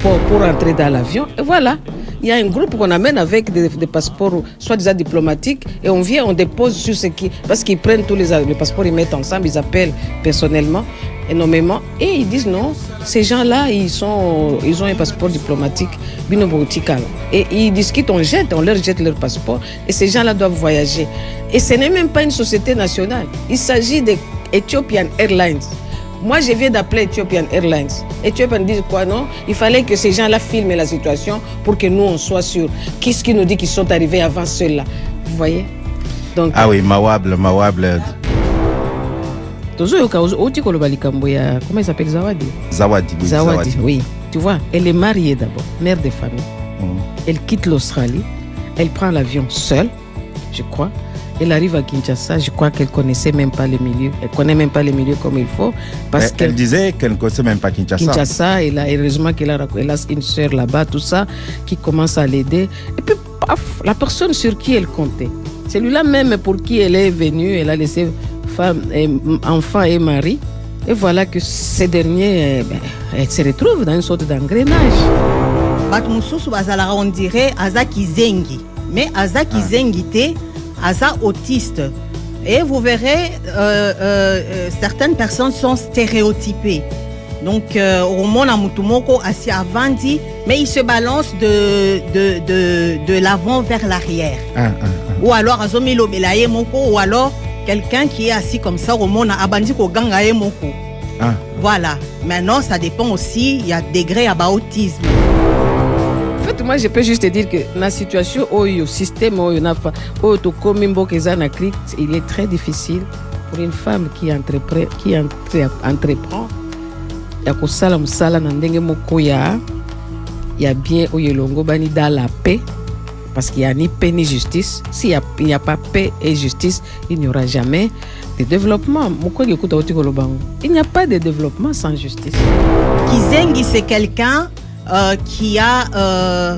pour entrer dans l'avion. Et voilà, il y a un groupe qu'on amène avec des passeports soi-disant diplomatiques et on vient, on dépose sur ce qui... Parce qu'ils prennent tous les passeports, ils mettent ensemble, ils appellent personnellement et nommément et ils disent non, ces gens-là, ils ont un passeport diplomatique et ils discutent, on leur jette leur passeport et ces gens-là doivent voyager. Et ce n'est même pas une société nationale, il s'agit d'Ethiopian Airlines. Moi, je viens d'appeler Ethiopian Airlines. Ethiopian dit quoi, non? Il fallait que ces gens-là filment la situation pour que nous, on soit sûrs. Qu'est-ce qui nous dit qu'ils sont arrivés avant ceux-là? Vous voyez? Donc, ah oui, Mawable. Comment il s'appelle? Zawadi, oui. Tu vois, elle est mariée d'abord, mère de famille. Elle quitte l'Australie. Elle prend l'avion seule, je crois. Elle arrive à Kinshasa, je crois qu'elle ne connaissait même pas les milieux. Elle ne connaît même pas les milieux comme il faut. Elle disait qu'elle ne connaissait même pas Kinshasa. Kinshasa, heureusement qu'elle a une soeur là-bas, tout ça, qui commence à l'aider. Et puis, paf, la personne sur qui elle comptait, celui-là même pour qui elle est venue, elle a laissé femme, enfant et mari. Et voilà que ces derniers, elle se retrouve dans une sorte d'engrenage. On dirait Azaki Zengi. Mais Azaki Zengi te Aza autiste. Et vous verrez, certaines personnes sont stéréotypées. Donc, au monde à Mutumoko, assis avant dit, mais il se balance de l'avant vers l'arrière. Ou alors, Azomilo Belaye Moko, ou alors quelqu'un qui est assis comme ça, au monde à Abandiko Gangaye Moko. Voilà. Maintenant, ça dépend aussi, il y a degré à autisme. En fait, moi, je peux juste te dire que la situation, le système, il est très difficile pour une femme qui entreprend. Il y a bien dans la paix, parce qu'il n'y a ni paix ni justice. S'il n'y a pas paix et justice, il n'y aura jamais de développement. Il n'y a pas de développement sans justice. Kizengi, c'est quelqu'un qui a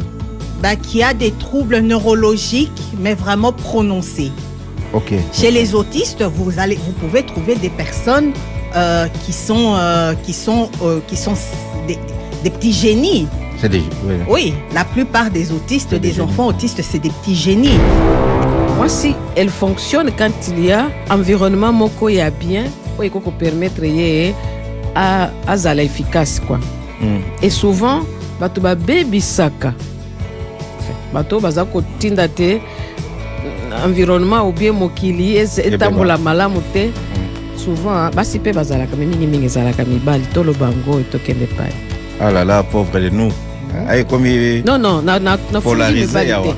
des troubles neurologiques, mais vraiment prononcés. Chez les autistes, vous pouvez trouver des personnes qui sont des petits génies. Oui, la plupart des autistes, des enfants autistes, c'est des petits génies. Moi, si elle fonctionne quand il y a environnement moko ya bien, il faut permettre à être efficace quoi. Et souvent, bato ba baby saka. Bato bazako tinda te environnement ou bien mokili etambola malamu te. Souvent, basi pe bazala ka mingi zalaka mibali to lo bango to kende pai. Ah là là, pauvre de nous. Aïe comme non, polarisé yawa.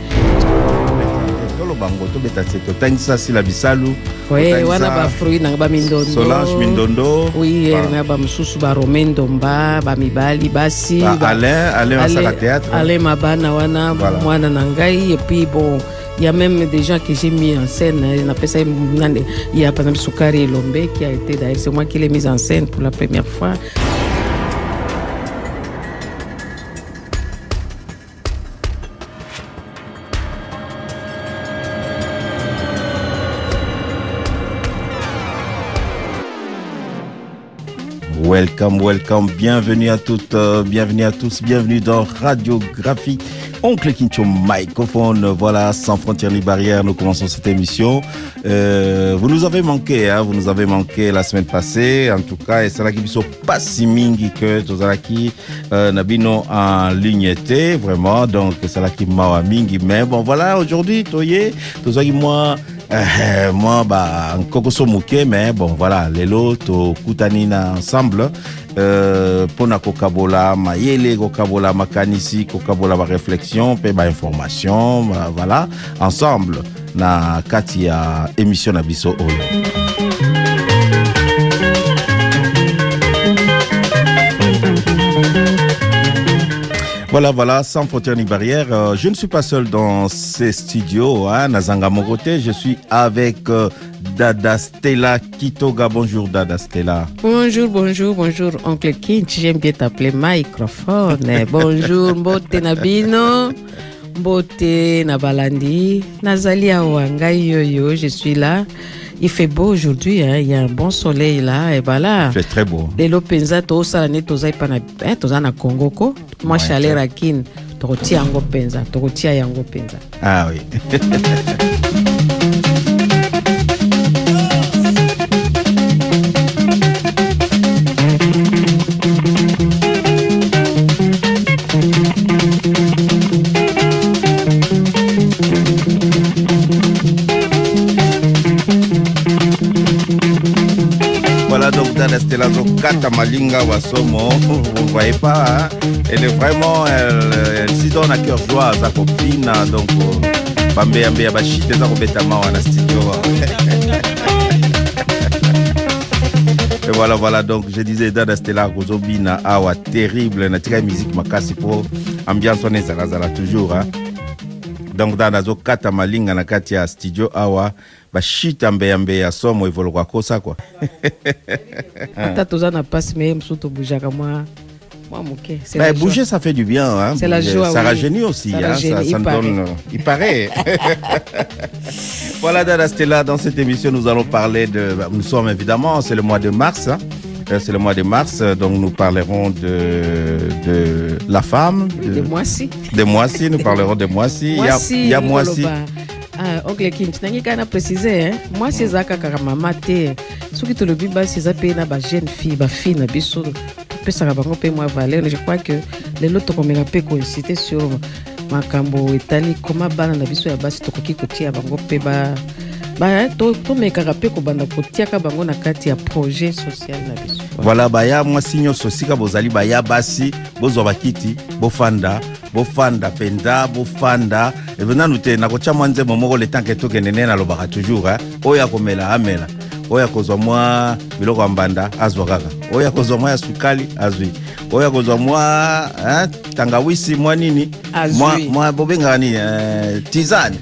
Tolo bango to beta seto tangisa sila bisalu. Oui, wana ba fruit na ba mindondo. Solange Mindondo. Oui, na ba mususu ba Romendo mba, ba mibali basi. Alain à théâtre. Alain mabana wana mwana nangai et puis bon, il y a même des gens que j'ai mis en scène, on appelle ça il y a par exemple Soukari Lombe qui a été d'ailleurs c'est moi qui l'ai mise en scène pour la première fois. Welcome, bienvenue à toutes, bienvenue à tous, bienvenue dans Radiographie, Oncle Kincho Microphone, voilà, sans frontières ni barrières, nous commençons cette émission. Vous nous avez manqué la semaine passée, en tout cas, et c'est là qui sont pas si mingi que Tozalaki Nabino en ligne était, vraiment, donc c'est là qui m'a mingi, mais bon, voilà, aujourd'hui, Tozalaki moi, encore somuke, mais bon, voilà, les lots, kutanina ensemble, pona kokabola, mayele kokabola, makanisi, kokabola, ma réflexion, pe ma information, voilà, ensemble, na katia émission na biso oyo. Voilà, sans frontières ni barrières. Je ne suis pas seul dans ces studios, Nazanga Mogote. Je suis avec Dada Stella Kitoga. Bonjour Dada Stella. Bonjour, Oncle Kinch. J'aime bien t'appeler microphone. Bonjour, Mbote Nabino. Mbote Nabalandi. Nazali Awanga Yoyo, je suis là. Il fait beau aujourd'hui, hein. Il y a un bon soleil là. Et ben là, il fait très beau. Les lopenza, tout ça, toza na Congo ko. Moi, chaleur à Kin, tokotia yango penza, tokotia yango penza. Ah oui. Voilà donc Dada Stella Zokata Malinga Wasomo, vous ne voyez pas, hein? Elle est vraiment, elle s'y donne à cœur joie à sa copine, donc Bambe Yambe Yabashite Zarobetama en studio. Et voilà, donc je disais Dada Stella Kozobina Awa, terrible, natika musique makasi pour ambiance on est zala toujours, hein? Donc Dada Zokata Malinga nakati ya studio Awa. Bashita mbe ya somo evolo kwa kosa quoi. Ata toza na passe mais msuto boujaka moi moké. Mais bouger ça fait du bien hein. C'est la joie. Ça rajeunit aussi ça hein, rajeunit, ça nous donne il paraît. Voilà Dada Stella, dans cette émission nous allons parler nous sommes évidemment c'est le mois de mars hein. C'est le mois de mars, donc nous parlerons de la femme. De Moissy. De Moissy, nous parlerons de Moissy. Il y a Moissy. Oncle King, tu n'as qu'à préciser, hein? Moi, c'est ça que maman t'es. Ce qui te le dit, c'est ça que na ba jeune fille, ba fille na biso. Peut ça va pas moi valeur. Je crois que les autres comme on peut coïncider sur makambo Italie comment bana na biso ya basi to koki kotia bango pe ba to mekaka pe ko banda kotia ka bango na kati ya projet social na biso. Voilà baya moi sinyo sosika bozali baya basi bozo bakiti bofanda penda bofanda evena nute na kocha mwanze momoko le temps que to kenene na lobaka toujours hein oya komela amela oya kozwa mwa biloko ya mbanda azwa kaka oya kozwa mwa ya sukali azwi oya kozwa mwa tangawisi mwa nini mwa bobenga ni tisane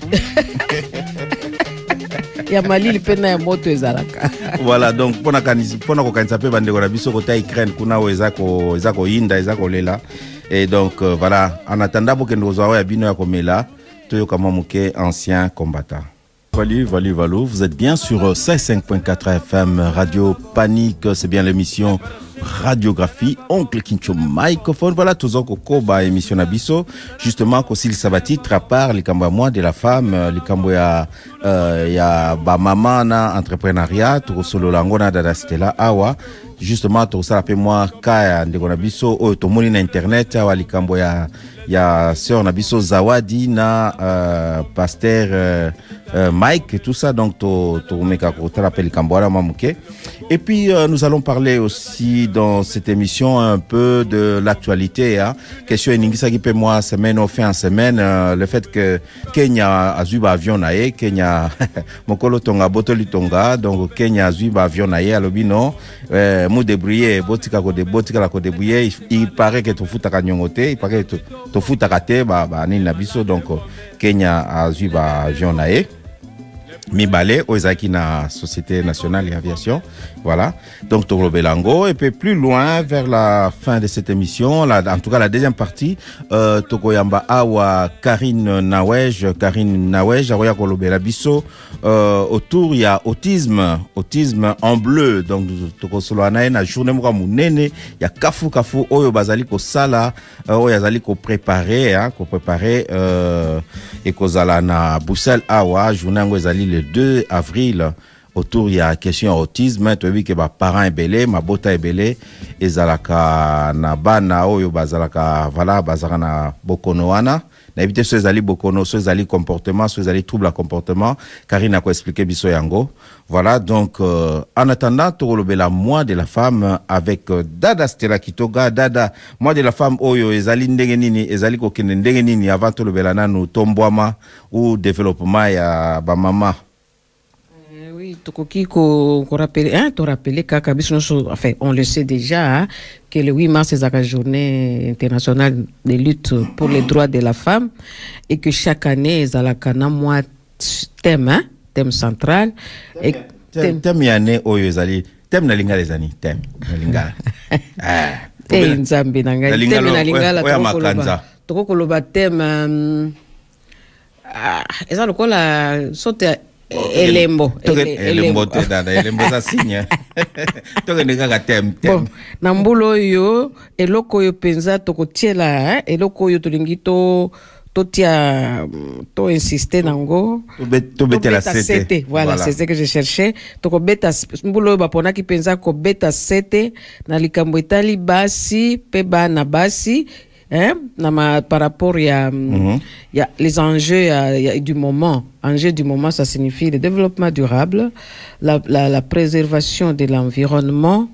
ya malili pena ya moto ezalaka. Voilà donc pona kokanisa pe bandeko na biso kota Ukraine kuna o ezako yinda ezako lela. Et donc voilà, en attendant pour que nous ayons ya bino ya komela toyoka mamuke ancien combattant. Valu, vous êtes bien sur 5.4 FM Radio Panique, c'est bien l'émission Radiographie, Oncle Kincho Microphone. Voilà, tous autres koba émission Nabiso. Justement, qu'aussi le sabatitre, à part les cambo moi de la femme, les cambo ya ba maman na entrepreneuriat, tout solo langona Dada Stella Awa. Justement, tout ça appelle moi kaya ndeko Nabiso, to moni na internet, awa les cambo ya sœur Nabiso Zawadi na pasteur Mike, tout ça, donc tu rappelles Kamboala Mamouké. Et puis nous allons parler aussi dans cette émission un peu de l'actualité. Hein. Question Ningisa qui peut moi semaine au fin en semaine, le fait que Kenya a eu avion naé, Kenya Mokolo Tonga Botoli Tonga, donc Kenya a eu avion naé, alobino mou débrouillé, botika la ko débrouillé, il paraît que tu fouta kanyongote, il paraît que tu fouta kate ba ni nabiso, donc Kenya a eu avion naé. Mibale Ozaki na Société Nationale d'Aviation. Voilà. Donc Toro Belango. Et puis plus loin, vers la fin de cette émission, en tout cas la deuxième partie, Tokoyamba Awa Karine Nawej, Aroya Kolobela Bisso. Autour, il y a autisme en bleu. Donc Toko Soloanae na journée mwa munene, il y a Kafu Oyo Bazali ko sala, Oyo Bazali ko préparer, et Kozala na Bruxelles Awa, journée ngo ezali le 2 avril. Autour il y a question autisme, tu vois que ba parents ebele, ma bota ebele, ezalaka na bana oyo bazalaka voilà bazaka na bokonoana. Na éviter ceux ezali bokono, ceux ezali comportement, ceux ezali trouble à comportement. Karine a ko expliquer biso yango. Voilà donc en attendant Torolobela mois de la femme avec Dada Stella Kitoga. Dada mois de la femme oyo ezali ndenge nini, ezali ko kende ndenge nini avant Torolobela nanu tombwama ou développement ya ba mama. Oui, Tokoki ko rappeler kaka biso enfin on le sait déjà hein, que le 8 mars c'est la journée internationale de lutte pour les droits de la femme et que chaque année ezalaka mois thème central et thème yane oyo ezali thème na lingala ezani thème na lingala nzambe na ngai thème na lingala tokoloba thème eza lokola sote elembo za signe to ke ndeka tem bon na mbula oyo eloko oyo penza tokotiela eloko oyo tolingi totia to insister nango to beta sete voilà c'est ce que je cherchais toko beta mbulo ba pona ki penza ko beta sete na likambo etali basi pe bana basi par rapport ya les enjeux du moment. Enjeux du moment, ça signifie le développement durable, la préservation de l'environnement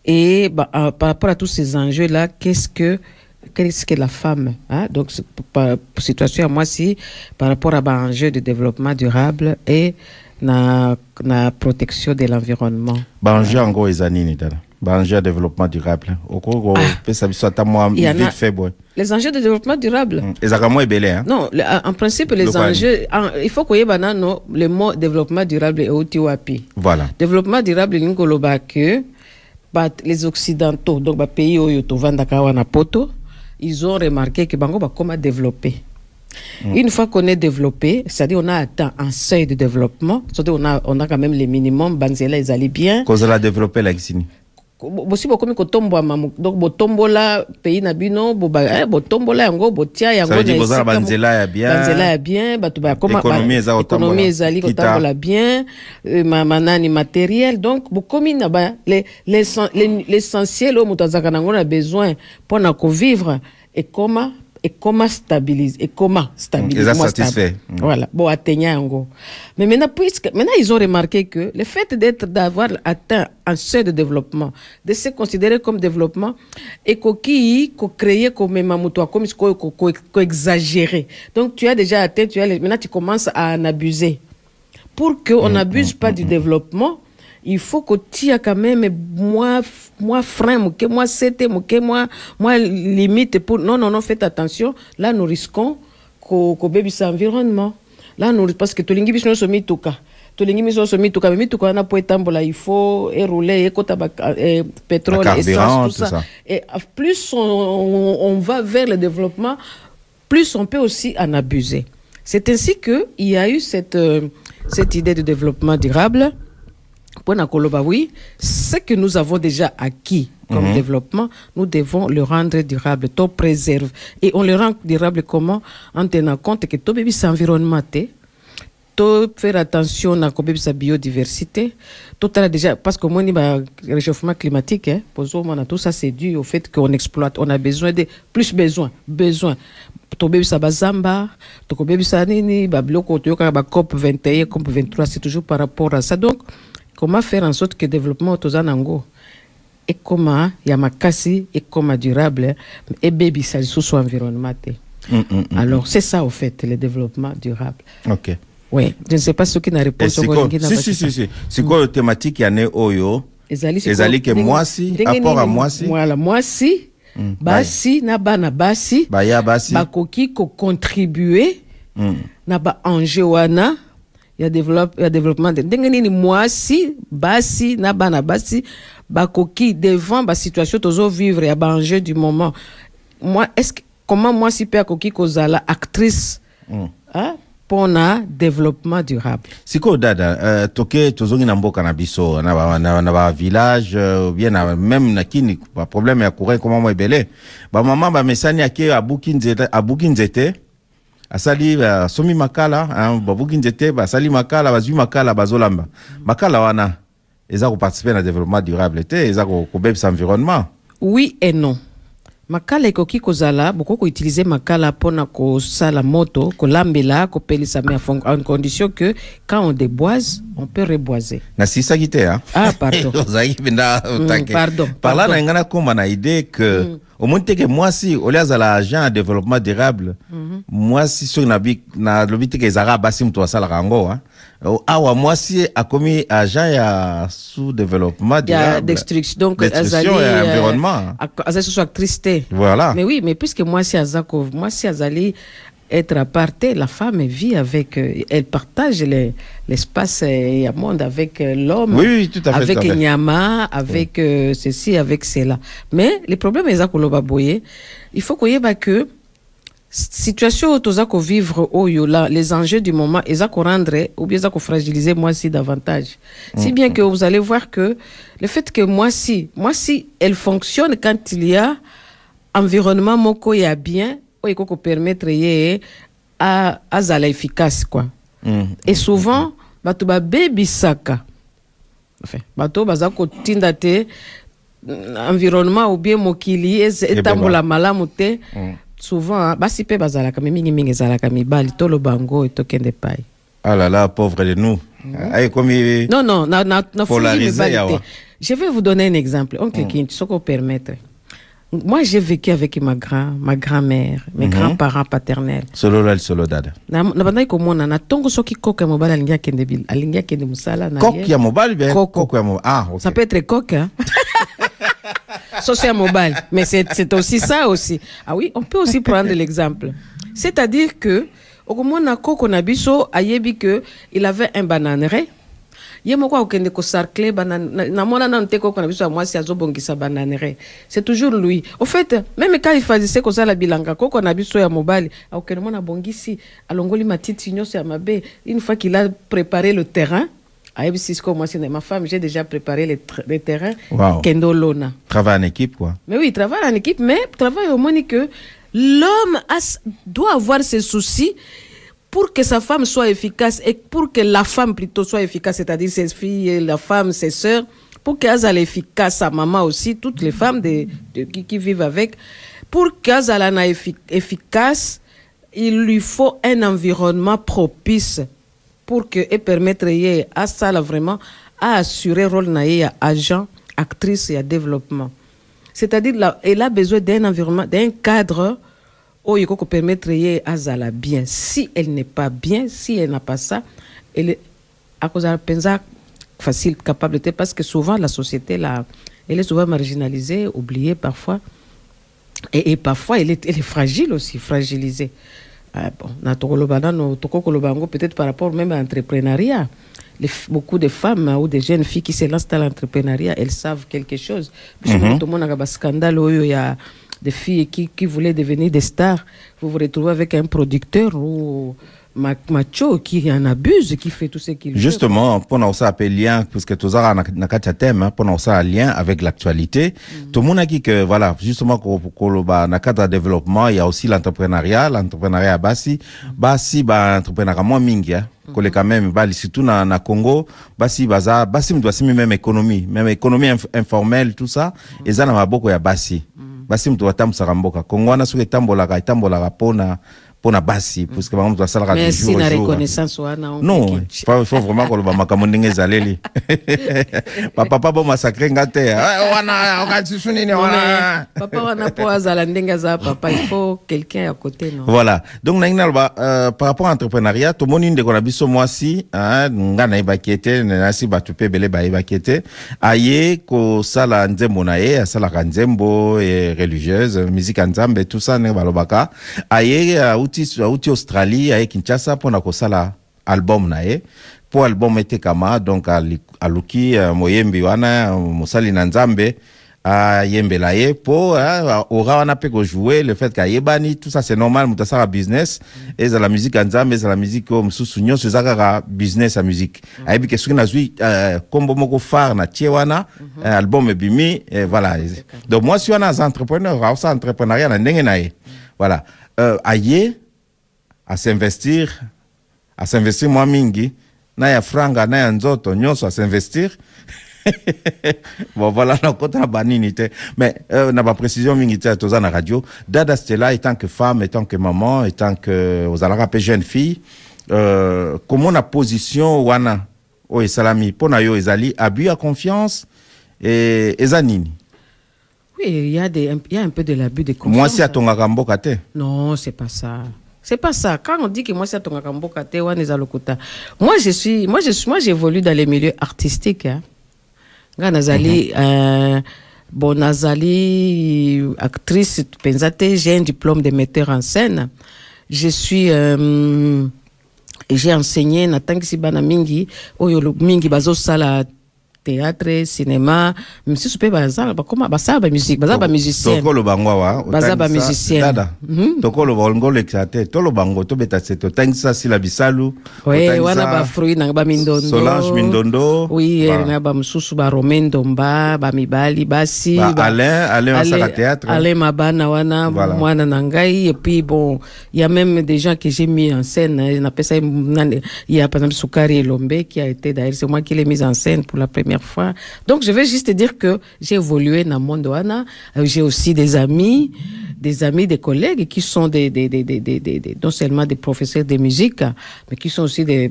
et par rapport à tous ces enjeux là, qu'est-ce que la femme, donc pour situation à moi si par rapport à l'enjeu de développement durable et na protection de l'environnement. Enjeu en gros ezanini dala. Enjeu de développement durable. Les enjeux de développement durable. Non, en principe les enjeux il faut qu'il y ait le mot développement durable et utiwapi. Voilà. Développement durable ngoloba que les occidentaux donc ba pays oyo to vandaka wana poto, ils ont remarqué que bango ba comment développer. Une fois qu'on est développé, c'est-à-dire on a atteint un seuil de développement, c'est-à-dire on a quand même les minimums, banzela ils allaient bien. Cause la développer la Guinée. Bosi bokomi kotomboa donc botombola pays na bino botombola yango botia yango na esika banzela ya bien batu ba koma économie ezali kotambola bien manani matériel donc bokomi na ba l'essentiel au mutazaka nango na besoin pour na ko vivre et comment stabiliser satisfait. Voilà, bon atteignant yango. Mais maintenant ils ont remarqué que le fait d'avoir atteint un seuil de développement, de se considérer comme développement et ko créer comme mamuto comme ko exagérer. Donc tu as déjà atteint, maintenant tu commences à en abuser. Pour que on n'abuse pas du développement, il faut que tu aies quand même moi frein, moi limite pour non faites attention, là nous risquons que bébé sa environnement. Là nous parce que tolingi biso so mituka. Tolingi biso so mituka mais mituka na po etambola il faut rouler écota pétrole essence tout ça. Et plus on va vers le développement, plus on peut aussi en abuser. C'est ainsi que il y a eu cette idée de développement durable. Oui, ce que nous avons déjà acquis comme développement, nous devons le rendre durable, tout préserve. Et on le rend durable comment? En tenant compte que tout bébé environnement, tout faire attention à la biodiversité, tout déjà, parce que moi, le réchauffement climatique, tout ça c'est dû au fait qu'on exploite, on a besoin de plus besoin. Tobebi sa bazamba, tobebi sa nini, babloko toyoka ba COP 21, COP 23, c'est toujours par rapport à ça. Donc, comment faire en sorte que le développement tozanango et comment yamakasi et comment durable et baby ça sous environnement. Alors c'est ça au fait le développement durable. OK. Oui, je ne sais pas ce qui n'a répondu au Si. C'est quoi la thématique y en est oyo? Ezali que moi si rapport à moi si. Voilà, moi si basi na bana basi bakoki ko contribuer na ba enjeu wana ya développement de ndenge moi si basi na bana basi bakoki devant ba situation tozo vivre ya ba enjeu du moment. Moi comment moi si peut koki kozala actrice pour na développement durable. Siko dada toke tozongi na mboka na biso na ba village bien même na kini ba problème ya courant comment moi belé ba maman ba mesani ake abuki nzete asali somi makala babuki nzete basali makala bazui makala bazolamba makala wana eza ko participer na développement durable te eza ko bebisa environnement. Oui et non. Makala ekoki kozala boko ko utiliser makala pona ko sala moto ko lambela ko pelisa mais en condition que quand on déboise on peut reboiser. Na sisa kité pardon. Pardon. Par là na ngana komba na idée que au moins que moi si au lieu la agent développement durable moi si sur na lobité que zara basim to sala rango awa moi si a commis agent ya sous développement durable destruction donc azali environnement azali sous actricité. Voilà. Mais oui, mais puisque moi si azali être aparté, la femme vit avec elle partage l'espace et le monde avec l'homme. Oui, tout à fait. Avec Nyama, avec ceci, avec cela. Mais le problème est il faut qu'on y ait que situation toza ko vivre oyo là les enjeux du moment eza ko rendre ou bien eza ko fragiliser moi si davantage. Si bien que vous allez voir que le fait que moi si elle fonctionne quand il y a environnement moko ya bien oyo ko permettre ye à zala efficace quoi. Et souvent bato ba baby saka enfin bato baza ko tinda te environnement ou bien mokili etambola malamu te. Souvent basi pe bazalaka mingi ezalaka mibali to lobango to kende pai. Ah là là, pauvre de nous. Non, polarisé. Je vais vous donner un exemple. Oncle King, ce qu'on permettre. Moi, j'ai vécu avec ma grand-mère, mes grands-parents paternels. Solo dada. Na banda ko mona na tongo soki koka mobile alingia kende musala na. Koka mobile ben koka mobile. Ah, OK. Ça peut être coca. Social mobile, mais c'est aussi ça aussi. Ah oui, on peut aussi prendre l'exemple. C'est-à-dire que au moment na koko na biso ayebi que il avait un bananeraie. Yemo kwa okende ko sarcler banane na mona na nteko na biso moi si azobongisa bananeraie. C'est toujours lui. Au fait, même quand il faisait comme ça la bilanga koko na biso ya mobile, okende mona bongisi alongoli matiti nyoso ya mabe. Une fois qu'il a préparé le terrain, moi, c'est ma femme, j'ai déjà préparé les terrains. Wow. Kendo Lona. Travail en équipe, quoi. Mais oui, travail en équipe, mais travail au moins que l'homme doit avoir ses soucis pour que sa femme soit efficace et pour que la femme plutôt soit efficace, c'est-à-dire ses filles, la femme, ses sœurs, pour qu'elles soient efficaces, sa maman aussi, toutes les femmes qui vivent avec, pour qu'elles soient efficaces, il lui faut un environnement propice pour que et permettre à ça là vraiment à assurer rôle naïe agent actrice et à développement, c'est-à-dire là elle a besoin d'un environnement, d'un cadre où il faut permettre à zala bien. Si elle n'est pas bien, si elle n'a pas ça, elle est à cause de pensa facile capable de, parce que souvent la société là elle est souvent marginalisée, oubliée parfois et parfois elle est fragile aussi, fragilisée. Bon, peut-être par rapport même à l'entrepreneuriat. Beaucoup de femmes ou de jeunes filles qui se lancent dans l'entrepreneuriat, elles savent quelque chose. Tout le monde a un scandale où il y a des filles qui voulaient devenir des stars. Vous vous retrouvez avec un producteur ou macho qui en abuse, qui fait tout ce qu'il veut. Justement, pour nous ça appelle lien, puisque tout ça n'a thème, pour nous ça lien avec l'actualité. Tout le monde a dit que voilà, justement, dans cadre de développement, il y a aussi l'entrepreneuriat basi, entrepreneuriat moins mingi, que quand même, surtout na Congo, basi même économie informelle, tout ça, et ça n'a beaucoup ya basi. Basi mtu watam saramboka. Congo na suke tambola pona basi parce que vraiment ça la mais si na reconnaissance wana non il faut vraiment que le makambo ndenge zaleli papa bo massacrer ngate wana okati nini wana papa wana po azala ndenge za papa il faut quelqu'un à côté non voilà donc par rapport à l'entrepreneuriat tout monde ndeko na biso mwasi ngana ibakete na si batupe bele ba ibakete aye ko sala nzembo na ye sala kanzembo et religieuse musique nzambe tout ça ne balobaka aye outi Australie aye Kinshasa pona ko sala album na ye pour album était kama donc aluki moyembi wana mosali na nzambe yembela ye po aura wana pe ko jouer le fait qu'ayebani tout ça c'est normal mutasara business et la musique nzambe c'est la musique comme susunyo c'est ça business à musique ayebi que soki na zui kombo moko phare na tiewana album bimi et voilà donc moi si on a un entrepreneur ça entrepreneuriat na ndenge na ye voilà aye à s'investir moi mingi na ya franga na ya nzoto nyonso à s'investir bon voilà na kota banini te mais na ba précision mingi te toza na radio Dada Stella étant que femme étant que maman étant que aux alaka pe jeune fille comment la position wana o salami pona yo ezali abus à confiance et ezanini. Oui, il y a un peu de l'abus de confiance. Moi si atongaka mboka te. Non, c'est pas ça. C'est pas ça. Quand on dit que moi c'est atongaka mboka te wana ezalokota. Moi j'évolue dans les milieux artistiques hein. Nazali bon nazali actrice pensate, j'ai un diplôme de metteur en scène. Je suis j'ai enseigné na tangisi bana mingi oyo mingi bazo sala théâtre, cinéma, même si super bazar, comment bazar ba musique, bazar ba musicien. Toko lo bango wa. Bazar ba musicien. Dada. Toko lo bango le kate, to lo bango to beta seto tangisa sila bisalu. Oui, wana ba fruit na ba mindondo. Solange Mindondo. Oui, na ba mususu ba Romendomba, ba mibali basi. Alain à théâtre. Alain Mabana wana mwana nangai et puis bon, il y a même des gens que j'ai mis en scène, on appelle ça il y a par exemple Soukari Lombe qui a été d'ailleurs c'est moi qui l'ai mise en scène pour la première fois. Donc je vais juste te dire que j'ai évolué dans le monde wana, j'ai aussi des amis, des collègues qui sont non seulement des professeurs de musique mais qui sont aussi des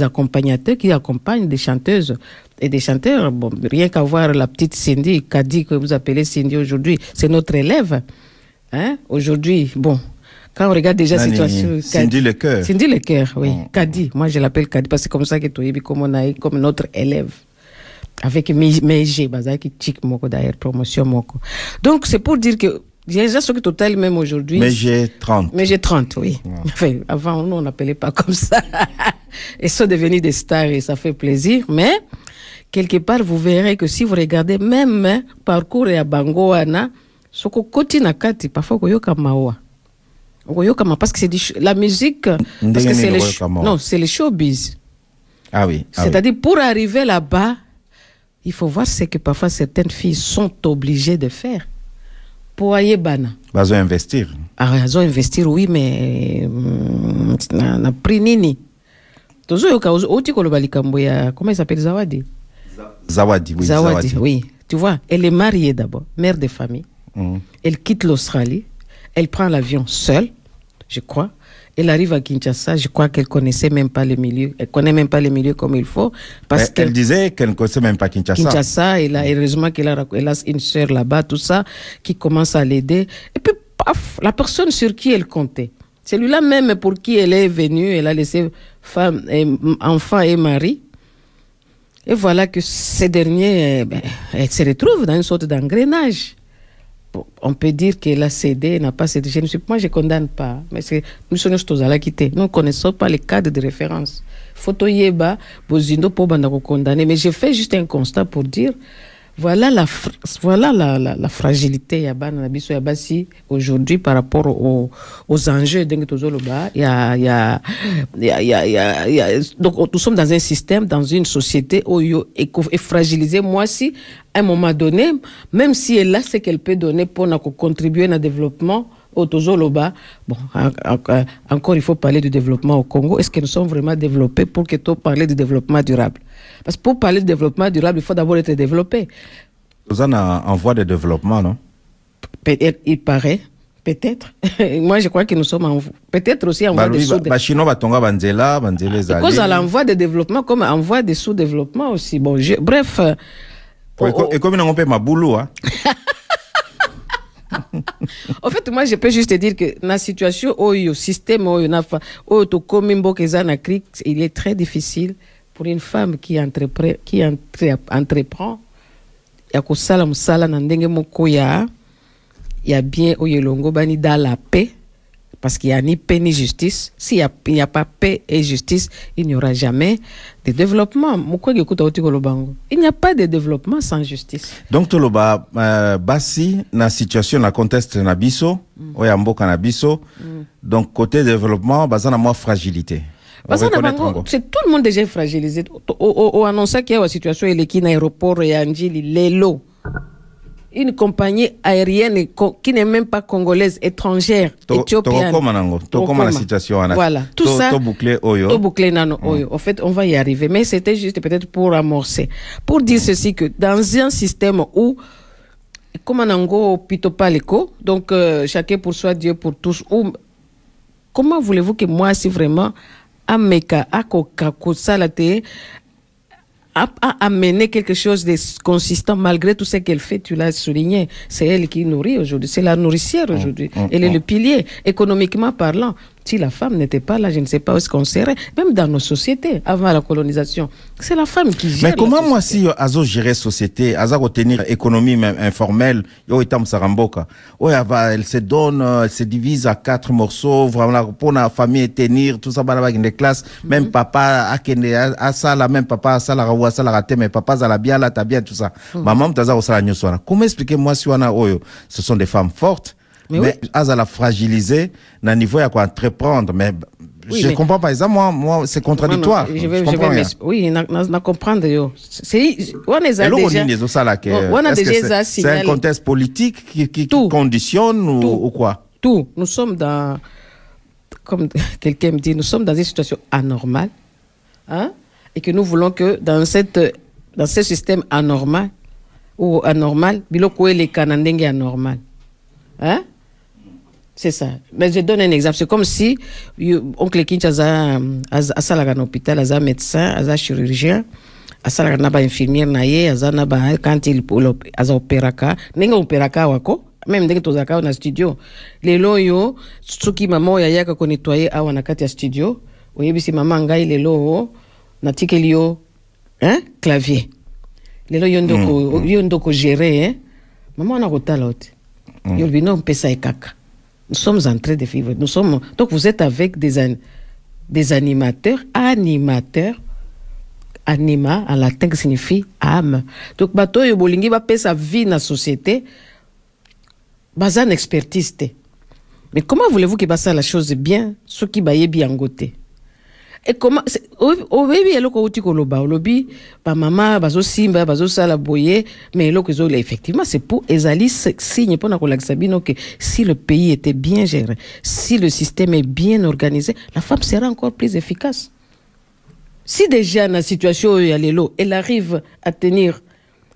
accompagnateurs qui accompagnent des chanteuses et des chanteurs. Bon, rien qu'à voir la petite Cindy, Kadi, que vous appelez Cindy aujourd'hui, c'est notre élève. Hein? Aujourd'hui, bon, quand on regarde déjà la situation... Cindy Lecoeur. Cindy Lecoeur, oui. Kadi, moi je l'appelle Kadi parce que c'est comme ça que tu es comme on a eu comme notre élève. Avec Meiji, Bazaki, Tchik Moko, d'ailleurs, promotion Moko. Donc c'est pour dire que j'ai déjà ce que total même aujourd'hui. Mais j'ai 30. Mais j'ai 30, oui. Ouais. Enfin, avant, nous, on n'appelait pas comme ça. Ils sont devenus des stars et ça fait plaisir. Mais, quelque part, vous verrez que si vous regardez même parcours et à Bangoana, ce que côté nakati, parfois, koyoka mawa. Koyoka ma parce que c'est la musique, parce que c'est non, c'est le showbiz. Ah oui. C'est-à-dire, pour arriver là-bas, il faut voir ce que parfois certaines filles sont obligées de faire. Pour aller bana. Elles ont investir. Ah, elles ont investir, oui, mais na prix nini. Tozo yoka oti kolobali kamboya, comment il s'appelle Zawadi? Zawadi, oui. Zawadi, oui. Tu vois, elle est mariée d'abord, mère de famille. Elle quitte l'Australie, elle prend l'avion seule, je crois. Elle arrive à Kinshasa, je crois qu'elle connaissait même pas le milieu. Elle connaît même pas le milieu comme il faut. Parce elle disait qu'elle ne connaissait même pas Kinshasa. Kinshasa, heureusement qu'elle a une sœur là-bas, tout ça, qui commence à l'aider. Et puis, paf, la personne sur qui elle comptait. Celui-là même pour qui elle est venue, elle a laissé femme, enfant et mari. Et voilà que ces derniers, elle se retrouve dans une sorte d'engrenage. On peut dire qu'elle a cédé, n'a pas cédé. Moi, je ne condamne pas. Mais nous sommes tous à la quitter. Nous ne connaissons pas les cadres de référence. Photo Yeba, Bozindo, pour condamner. Mais je fais juste un constat pour dire voilà la fragilité Yabasi aujourd'hui par rapport aux enjeux de Tozoloba. Donc, nous sommes dans un système, dans une société où il est fragilisé. Moi, si, à un moment donné, même si elle a ce qu'elle peut donner pour contribuer au développement, au Tozoloba, bon, encore il faut parler du développement au Congo. Est-ce que nous sommes vraiment développés pour que tu parles du développement durable? Parce que pour parler de développement durable, il faut d'abord être développé. Vous en avez en voie de développement, non? Il paraît. Peut-être. Moi, je crois que nous sommes peut-être aussi en voie de sous-développement. Cause à l'envoi de développement, comme en voie de sous-développement aussi. Bon, bref. Et comme on peut ma boulot, hein? En fait, moi, je peux juste te dire que la situation où le système où il est très difficile pour une femme qui entreprend il y a bien au Yelongo bani dans la paix parce qu'il n'y a ni paix ni justice. S'il n'y a pas paix et justice, il n'y aura jamais de développement. Il n'y a pas de développement sans justice. Donc, Toloba, basi, na situation, na contexte na biso, oyamboka na biso, donc côté développement, bazana moins fragilité. C'est tout le monde déjà fragilisé. On annonce qu'il y a une situation dans l'aéroport et Anjili, Lelo. Une compagnie aérienne qui n'est même pas congolaise, étrangère, éthiopienne. Comment la situation? Voilà, tout ça. Tout bouclé, oyo. En fait, on va y arriver. Mais c'était juste peut-être pour amorcer. Pour dire ceci, que dans un système où, comme on a pitopaleko, donc chacun pour soi, Dieu pour tous, comment voulez-vous que moi, si vraiment, Ameka, Akosalate, a amené quelque chose de consistant malgré tout ce qu'elle fait, tu l'as souligné. C'est elle qui nourrit aujourd'hui, c'est la nourricière aujourd'hui. Elle est le pilier, économiquement parlant. Si la femme n'était pas là, je ne sais pas où est-ce qu'on serait. Même dans nos sociétés, avant la colonisation, c'est la femme qui gère. Mais comment moi, si Azo gérer société, Azo retenir économie même informelle, yo itam saramboka. Ouais, elle se donne, elle se divise à 4 morceaux, vraiment, pour la famille tenir, tout ça, dans les classes. Même papa, à ça, la même papa, à ça, la rawa, ça, la raté, mais papa, ça, la bien, là, t'as bien, tout ça. Maman, t'as ça, ça, la nyoswana. Comment expliquer moi si on a, oyo, ce sont des femmes fortes, mais oui. Aza la fragiliser, na niveau à quoi entreprendre, mais oui, je comprends pas ça, moi c'est contradictoire. Je vais oui, na comprendre yo. C'est on est déjà c'est un contexte politique qui conditionne ou quoi? Tout, nous sommes dans, comme quelqu'un me dit, nous sommes dans une situation anormale, hein, et que nous voulons que dans ce système anormal ou anormal, biloko les canandenge anormal, hein? C'est ça. Mais je donne un exemple. C'est comme si oncle Kinch a un hôpital, a un médecin, a un chirurgien, a un infirmière, quand il a opéraka, nenga opéraka wako, même dès que tu as un studio. Les loyo, tsuki maman yaya ko nettoyer awa na kati ya studio, oyebisi maman ngai les loyo, na tikelio, hein, clavier. Les loyo ndoko gérer, hein. Maman na kotala ote. Yo bino mpesa ekaka. Nous sommes en train de vivre. Donc vous êtes avec des animateurs. Anima en latin qui signifie âme. Donc bato yo bolingi ba pesa vie na société. Bazan expertise. Mais comment voulez-vous que basa la chose bien, ce qui baye bien ngoté? Et comment au baby eloko uti ko loba lobi ba mama bazo simba bazo sala boye mais eloko zo effectivement c'est pour ezali signe pour na ko laksabino que si le pays était bien géré, si le système est bien organisé, la femme sera encore plus efficace. Si déjà dans la situation ya lelo elle arrive à tenir,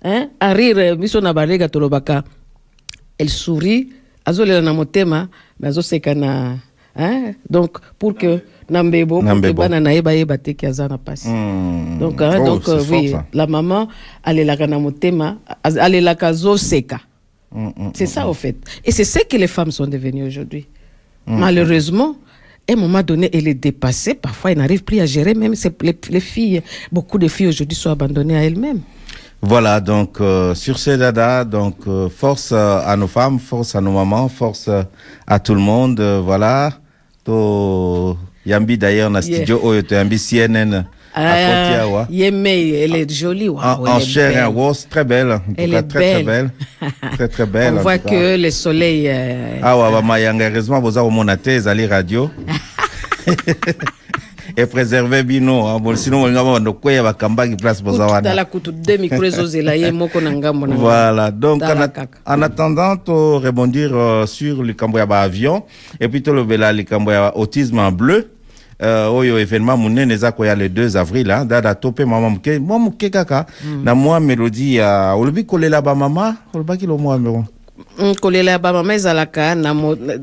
hein, à rire biso na barega tolobaka, elle sourit azolela na motema bazo sekana, hein, donc pour que Nambebo, donc, oui, la maman, elle est la kanamotema, elle est la kazo seka. C'est ça, au fait. Et c'est ce que les femmes sont devenues aujourd'hui. Malheureusement, à un moment donné, elle est dépassée. Parfois, elle n'arrive plus à gérer, même les filles. Beaucoup de filles aujourd'hui sont abandonnées à elles-mêmes. Voilà, donc, sur ces dada, donc, force à nos femmes, force à nos mamans, force à tout le monde, voilà. Yambi d'ailleurs na studio oyo to Yambi CNN à Pontiawa. Yemé, elle est jolie, en chair et en rose, très belle, en tout cas très belle. Très très belle. On voit que le soleil ah ouais, mayanga heureusement vous avez mon athèse ali radio. Et préserver bino, sinon on va no koya ba kamba ki place bozawana. La kutu de micro zozela ye moko na ngambo na. Voilà, donc en attendant to rebondir sur le cambo ya ba avion et puis to le bela le cambo ya autisme en bleu. Oyo événement munene za ko ya le 2 avril hein, dada topé maman muke kaka na moi mélodie ya olobi kolela ba mama olobaki lo moi mero kolela ba mama ezalaka na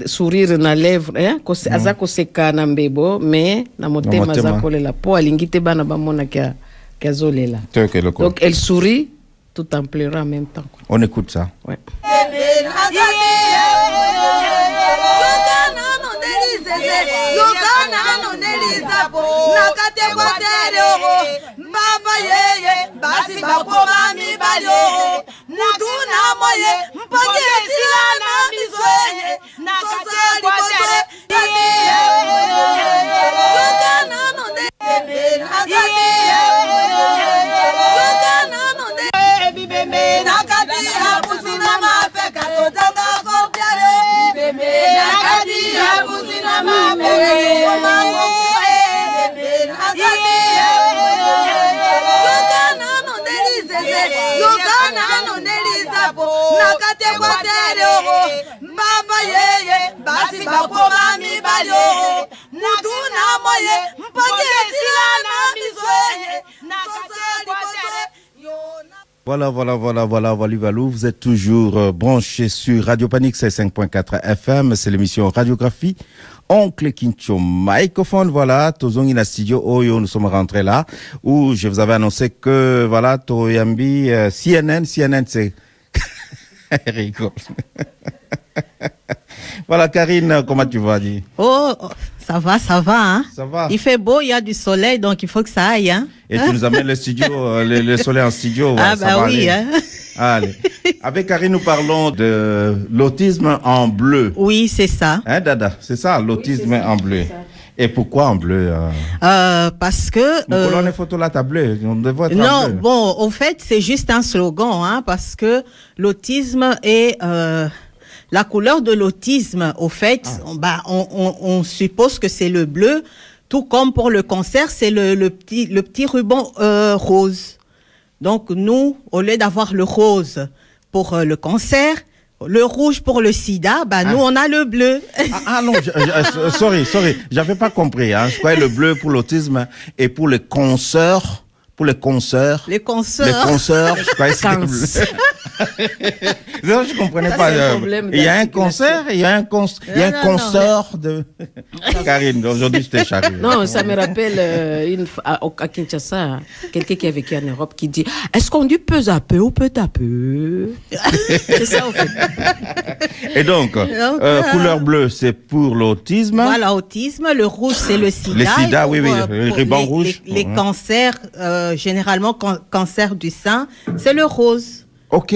sourire na lèvre hein aza koseka na mbebo mais na motema za kolela po alingi te bana bamona ka zolela. Donc elle sourit tout en pleurant en même temps. On écoute ça. Ouais. Mama yeye basi bakoma mibali mutu na moye mpake silana mizoye na kati kwa tere yokana no de bibeme na kati abusina mapeka totanga kopiare bibeme na kati abusina mapeka mango Mbaba yeye basi bakoma mibali mutu na moye mpake silana mizoye na kati kwa tere. Voilà, Valou, vous êtes toujours branchés sur Radio Panique 5.4 FM, c'est l'émission Radiographie. Oncle Kincho Microphone, voilà, Tozongi na studio Oyo, nous sommes rentrés là, où je vous avais annoncé que, voilà, Toyambi, CNN, c'est, rigole. Voilà, Karine, comment tu vas dire? Oh, Ça va, hein? Ça va. Il fait beau, il y a du soleil, donc il faut que ça aille, hein? Et tu nous amènes le studio, le soleil en studio. Ah, ça va oui, aller. hein? Allez. Avec Karine, nous parlons de l'autisme en bleu. Oui, c'est ça. Hein, Dada? C'est ça, l'autisme en bleu. Et pourquoi en bleu? Parce que... Nous collons les photos là, t'as bleu. On devrait être en non, bleu. bon, au fait, c'est juste un slogan, hein, parce que l'autisme est... la couleur de l'autisme, au fait, on suppose que c'est le bleu, tout comme pour le cancer, c'est le petit ruban rose. Donc nous, au lieu d'avoir le rose pour le cancer, le rouge pour le sida, nous on a le bleu. Non, sorry, j'avais pas compris. Hein. Je croyais le bleu pour l'autisme et pour les consoeurs. Pour les consoeurs. Les consoeurs. Je croyais que c'était bleu. Non, je comprenais pas. Il y a un concert, il y a un consort de Karine. Aujourd'hui, je t'ai chargé. Non, ça me rappelle à Kinshasa, quelqu'un qui a vécu en Europe qui dit est-ce qu'on dit peu à peu ou peu à peu? C'est ça, en fait. Et donc, couleur bleue, c'est pour l'autisme. Voilà, autisme. Le rouge, c'est le sida. Le sida, oui, le ruban rouge. Les cancers, généralement, cancer du sein, c'est le rose. Ok.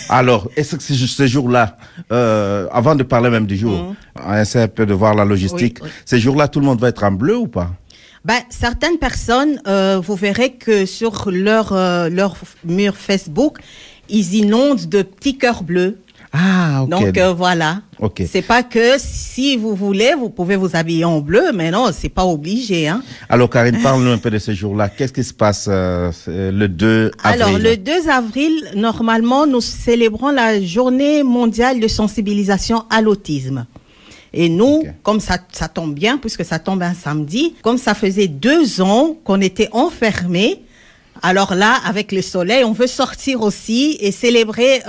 Alors, est-ce que ce jour-là, avant de parler même du jour, on essaie un peu de voir la logistique, ces jours-là, tout le monde va être en bleu ou pas? Certaines personnes, vous verrez que sur leur mur Facebook, ils inondent de petits cœurs bleus. Ah, ok. Donc voilà. Okay. C'est pas que si vous voulez, vous pouvez vous habiller en bleu, mais non, c'est pas obligé. Hein. Alors Karine, parle-nous un peu de ce jour-là. Qu'est-ce qui se passe le 2 avril? Alors le 2 avril, normalement, nous célébrons la journée mondiale de sensibilisation à l'autisme. Et nous, comme ça tombe bien, puisque ça tombe un samedi, comme ça faisait 2 ans qu'on était enfermés, alors là, avec le soleil, on veut sortir aussi et célébrer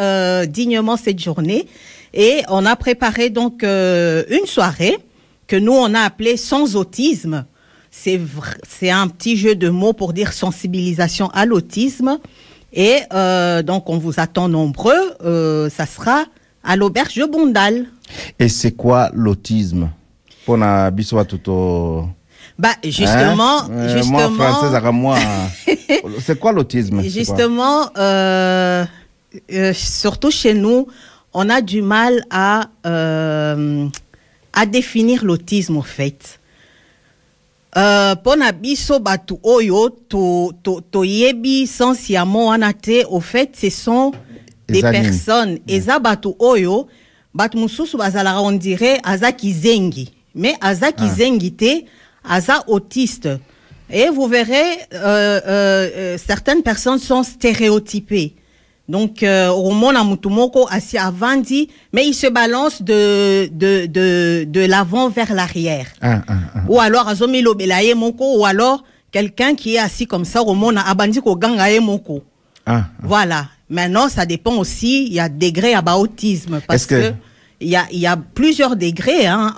dignement cette journée. Et on a préparé donc une soirée que nous, on a appelée Sans autisme. C'est un petit jeu de mots pour dire sensibilisation à l'autisme. Et donc, on vous attend nombreux. Ça sera à l'auberge de Bondal. Et c'est quoi l'autisme? Pour la biswa tout. Justement, moi, française, moi, c'est quoi l'autisme? Justement, surtout chez nous, on a du mal à définir l'autisme, au fait. Pona biso batu oyo to yebi sensiamo anate, au fait, ce sont des personnes. Eza batu oyo, batu mususu bazalara, on dirait azaki zengi. Mais azaki zengi te, aza autiste. Et vous verrez, certaines personnes sont stéréotypées. Donc, au mona mutumoko asi avandi, mais il se balance de l'avant vers l'arrière. Ou alors, azomilo belaye moko, ou alors, quelqu'un qui est assis comme ça, au mona abandi ko gangaye moko. Voilà. Maintenant, ça dépend aussi, il y a degrés à autisme. Parce que il y a plusieurs degrés. Hein,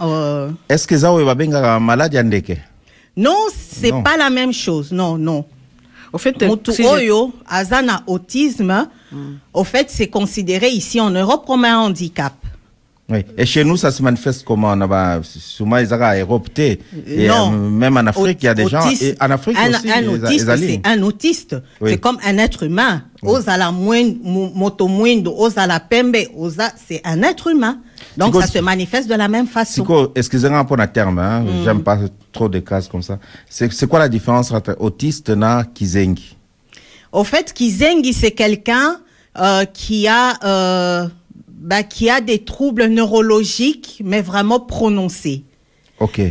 Est-ce que ça va benga maladie andeke? Non, c'est pas la même chose. Non. Au fait, Oyo, azana autisme, au fait, c'est considéré ici en Europe comme un handicap. Oui. Et chez nous, ça se manifeste comment? On a souvent ils ont adopté. Même en Afrique, il y a des gens. Et en Afrique aussi, un autiste, c'est un autiste. Oui. C'est comme un être humain. Osala moto muindo, osala pembe, c'est un être humain. Donc ça se manifeste de la même façon. Excusez-moi pour le terme, hein. J'aime pas trop de cases comme ça. C'est quoi la différence entre autiste et kizengi? Au fait, kizengi, c'est quelqu'un qui a des troubles neurologiques, mais vraiment prononcés.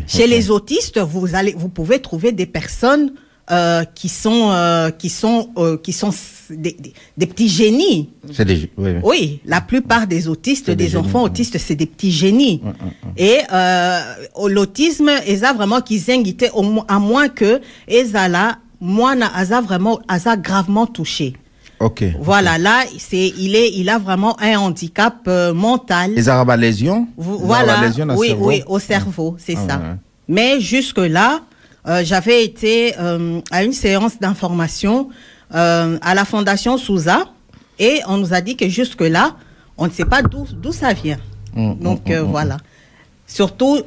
Chez les autistes, vous pouvez trouver des personnes qui sont des petits génies. Oui, la plupart des autistes, des enfants autistes, c'est des petits génies. Et l'autisme, eza vraiment qui zengite, à moins que ezala moana asa vraiment asa gravement touché. Voilà, là, il a vraiment un handicap mental. Les arabes lésions? Voilà, oui, au cerveau, c'est ça. Mais jusque-là, j'avais été à une séance d'information à la Fondation Souza et on nous a dit que jusque-là, on ne sait pas d'où ça vient. Donc voilà. surtout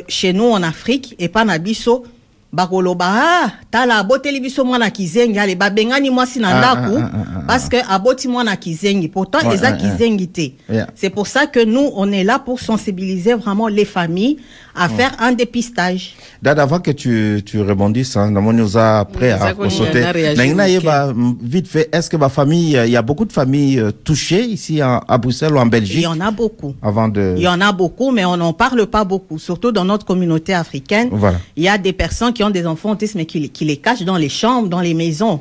chez nous en Afrique, et pas nabiso, bakoloba, tala aboteli biso mwana kizengi, ale babengani mwasi na ndaku, parce que aboti mwana kizengi, pourtant eza kizengi te. C'est pour ça que nous, on est là pour sensibiliser vraiment les familles à faire un dépistage. Dad, avant que tu rebondisses, hein, nous a prêt à sauter. Vite fait, est-ce que ma famille, il y a beaucoup de familles touchées ici à Bruxelles ou en Belgique? Il y en a beaucoup. Il y en a beaucoup, mais on n'en parle pas beaucoup. Surtout dans notre communauté africaine, il y a des personnes qui ont des enfants autistes, mais qui les cachent dans les chambres, dans les maisons.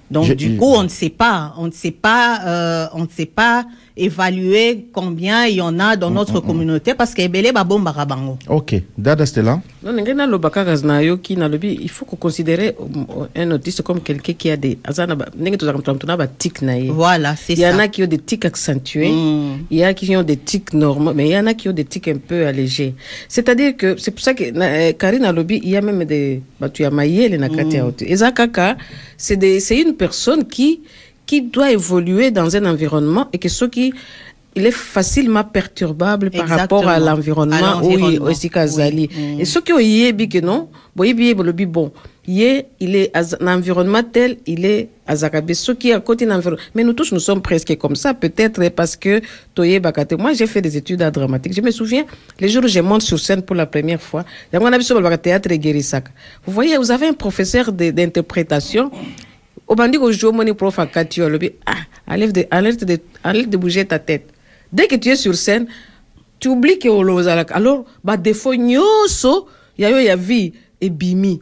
Donc du coup, on ne sait pas évaluer combien il y en a dans notre communauté parce que ebele ba bomba rabango. OK. Dada Stella. Non, ngena lo bakaka na yo ki na lobi, il faut considérer un autiste comme quelqu'un qui a des azana nenge to zakamtuna ba tic na ye. Voilà, c'est ça. Il y en a qui ont des tics accentués, il y a qui ont des tics normaux, mais il y en a qui ont des tics un peu allégés. C'est-à-dire que c'est pour ça que Karine a lobi, il y a même des batu ya mayele na kati ya auto. Ezakaka, c'est une personne qui doit évoluer dans un environnement et que il est facilement perturbable par rapport à l'environnement où il est Kazali. Et ce qui est que non, bon, il est un environnement tel, il est à Zakabe. Ce qui est à côté de l'environnement. Mais nous tous, nous sommes presque comme ça, peut-être parce que Toye Bakate. Moi, j'ai fait des études d'art dramatique. Je me souviens, les jours où je monte sur scène pour la première fois, il y a un sur le théâtre Guérissac. Vous voyez, vous avez un professeur d'interprétation. Au bandit au jour, mon prof à Katio, enlève de bouger ta tête. Dès que tu es sur scène, tu oublies que alors, des fois, il y a vie et bimi.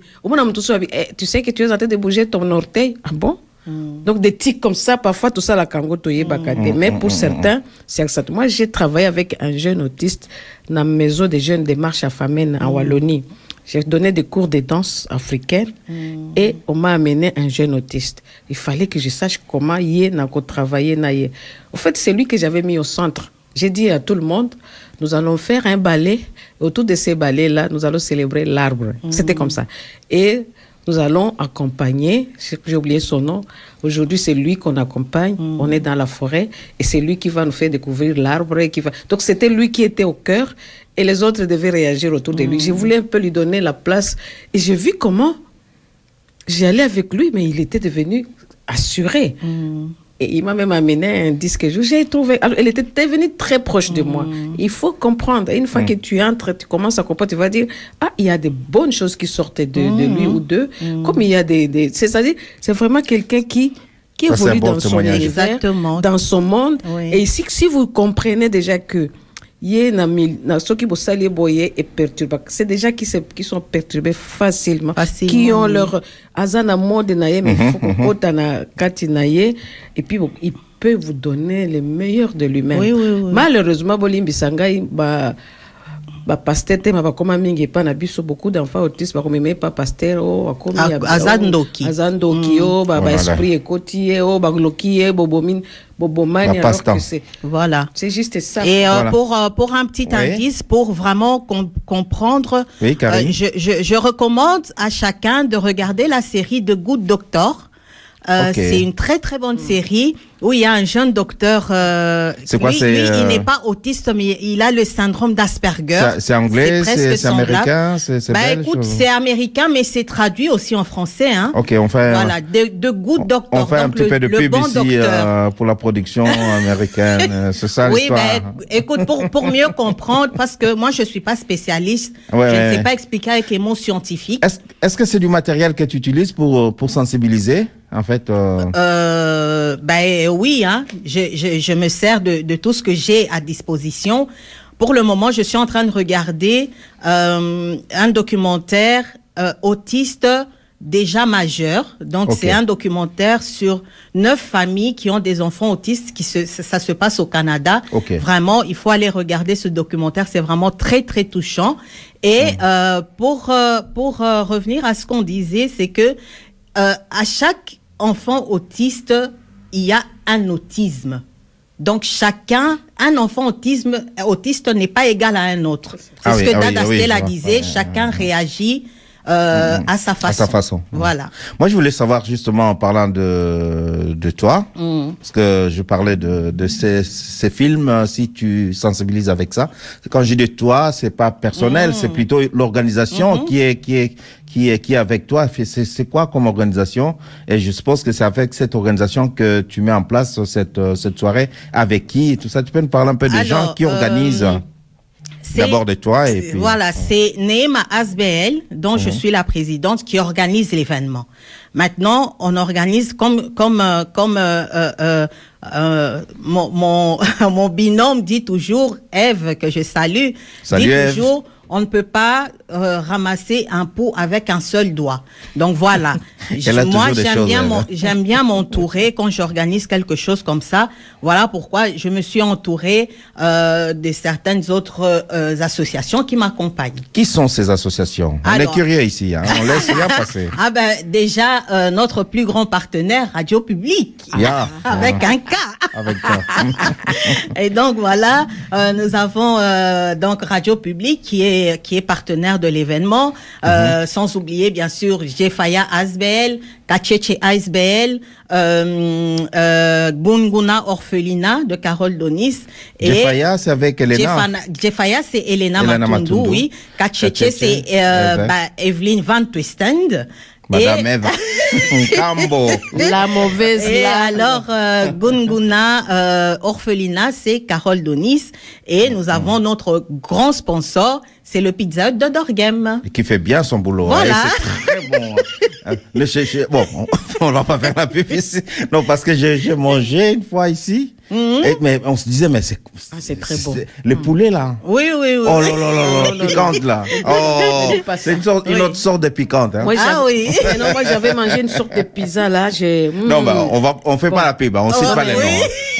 Tu sais que tu es en train de bouger ton orteil. Ah bon? Donc des tics comme ça, parfois tout ça la kango toye bakate. Mais pour certains, c'est exact. Moi, j'ai travaillé avec un jeune autiste dans la maison des jeunes de marche à Famenne en Wallonie. J'ai donné des cours de danse africaine et on m'a amené un jeune autiste. Il fallait que je sache comment il n'a qu'à travailler. En fait, c'est lui que j'avais mis au centre. J'ai dit à tout le monde, nous allons faire un ballet. Autour de ces ballets-là, nous allons célébrer l'arbre. C'était comme ça. Et nous allons accompagner, j'ai oublié son nom, aujourd'hui c'est lui qu'on accompagne, on est dans la forêt, et c'est lui qui va nous faire découvrir l'arbre. Donc c'était lui qui était au cœur, et les autres devaient réagir autour de lui. Je voulais un peu lui donner la place, et j'ai vu comment j'allais avec lui, mais il était devenu assuré. Et il m'a même amené un disque. J'ai trouvé. Alors, elle était devenue très proche de moi. Il faut comprendre. Une fois que tu entres, tu commences à comprendre, tu vas dire, il y a des bonnes choses qui sortent de lui ou d'eux. Comme il y a c'est-à-dire, c'est vraiment quelqu'un qui évolue dans son univers, dans son monde. Oui. Et ici, si vous comprenez déjà que ceux qui est perturbé, c'est déjà qui sont perturbés facilement, qui ont leur azana mode naye mais et puis il peut vous donner le meilleur de lui-même. Oui. Malheureusement bolimbi sangai pasteur ma koma mingi pa na biso beaucoup d'enfants autistes ba komeme pas pasteur azandoki esprit ekoti ba gloki bobomine bobomani alors que c'est voilà, c'est juste ça. Et pour un petit indice pour vraiment comprendre, je recommande à chacun de regarder la série The Good Doctor. C'est une très très bonne série où il y a un jeune docteur. Lui, il n'est pas autiste, mais il a le syndrome d'Asperger. C'est anglais, c'est américain, c'est belge. Écoute, c'est américain, mais c'est traduit aussi en français. Hein. Ok, on fait. Voilà, The Good Doctor. On fait un petit peu de pub bon ici pour la production américaine. C'est ça l'histoire. Oui, mais écoute, pour mieux comprendre, parce que moi je suis pas spécialiste, je ne sais pas expliquer avec les mots scientifiques. Est-ce que c'est du matériel que tu utilises pour sensibiliser? En fait, oui, hein. Je me sers de tout ce que j'ai à disposition. Pour le moment, je suis en train de regarder un documentaire autiste déjà majeur. Donc, c'est un documentaire sur 9 familles qui ont des enfants autistes. Ça se passe au Canada. Vraiment, il faut aller regarder ce documentaire. C'est vraiment très, très touchant. Et pour revenir à ce qu'on disait, c'est que à chaque enfant autiste, il y a un autisme. Donc un enfant autiste n'est pas égal à un autre. C'est ce que Dada Stella disait. Chacun réagit à sa façon. À sa façon. Voilà. Moi, je voulais savoir justement en parlant de toi, parce que je parlais de ces films, si tu sensibilises avec ça. Quand je dis de toi, c'est pas personnel, c'est plutôt l'organisation qui est avec toi. C'est quoi comme organisation? Et je suppose que c'est avec cette organisation que tu mets en place cette soirée. Avec qui et tout ça? Tu peux nous parler un peu des gens qui organisent? D'abord de toi et puis... Voilà, c'est Neema Asbel, dont je suis la présidente, qui organise l'événement. Maintenant, on organise mon binôme dit toujours, Ève, que je salue, Salut, dit Ève. toujours, on ne peut pas ramasser un pot avec un seul doigt. Donc voilà. Moi, j'aime bien m'entourer quand j'organise quelque chose comme ça. Voilà pourquoi je me suis entourée de certaines autres associations qui m'accompagnent. Qui sont ces associations? On est curieux ici, hein? On laisse rien passer. Ah ben déjà notre plus grand partenaire, Radio Public, avec un K. Avec un. Et donc voilà, nous avons donc Radio Public qui est partenaire de l'événement, sans oublier bien sûr Jefaya Asbel, Kacheche Asbel, Gunguna Orphelina de Carole Donis. Jefaya, c'est avec Elena. Jefaya, c'est Elena Matundu, oui. Kacheche, c'est Evelyne Van Twistend. Madame Eva. Cambo. La mauvaise Et langue. alors, Gunguna Orphelina, c'est Carole Donis. Et nous avons notre grand sponsor, c'est le Pizza Hut de Dorgem. Qui fait bien son boulot. Voilà. Hein, c'est très bon. Bon, on va pas faire la pub ici. Non, parce que j'ai mangé une fois ici. Mais on se disait, mais c'est très bon. Le poulet, là. Oui. Oh là là, piquante, là. Oh, c'est une autre sorte de piquante. Hein. Moi, oui. Non, moi, j'avais mangé une sorte de pizza, là. Non, on fait pas la pub, on cite pas les noms.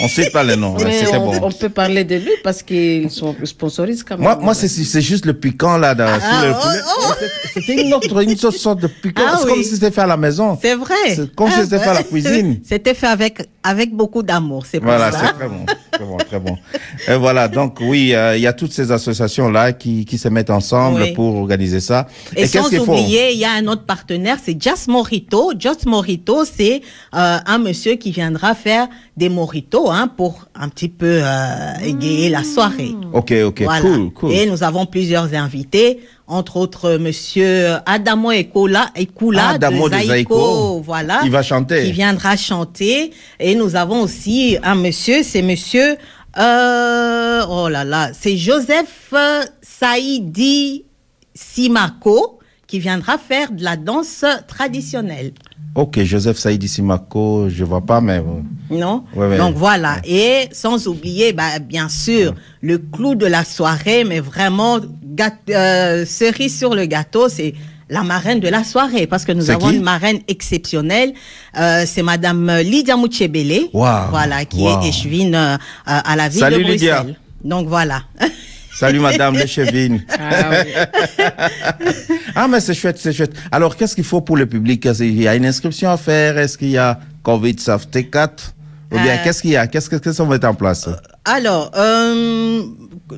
On cite pas les noms. Mais c'était bon. on peut parler de lui parce qu'ils sponsorisent quand même. Moi, c'est juste le piquant, là, sur le poulet. C'était une autre sorte de piquant. C'est comme si c'était fait à la maison. C'est vrai. C'est comme si c'était fait à la cuisine. C'était fait avec beaucoup d'amour, c'est pour ça. C'est très bon. Très bon, très bon. Et voilà, donc oui, il y a toutes ces associations-là qui se mettent ensemble pour organiser ça. Et sans oublier, il y a un autre partenaire, c'est Just Morito. Just Morito, c'est un monsieur qui viendra faire des mojitos pour un petit peu égayer la soirée. Ok, voilà. Cool. Et nous avons plusieurs invités, entre autres monsieur Adamo Ekula de Zaïko, voilà. Il va chanter. Qui viendra chanter. Et nous avons aussi un monsieur, c'est monsieur c'est Joseph Saïdi Simako qui viendra faire de la danse traditionnelle. Ok, Joseph Saïdi Simako, je vois pas, mais... Non. Ouais. Donc voilà. Et sans oublier, bien sûr, le clou de la soirée, mais vraiment, cerise sur le gâteau, c'est la marraine de la soirée, parce que nous avons une marraine exceptionnelle. C'est Madame Lydia Mouchebele, voilà, qui est échevine à la ville de Bruxelles. Lydia. Donc voilà. Salut Madame l'échevine. Mais c'est chouette. Alors, qu'est-ce qu'il faut pour le public? Il y a une inscription à faire? Est-ce qu'il y a COVID Safety 4? Ou bien, qu'est-ce qu'il y a? Qu'est-ce qu'on va mettre en place? Alors,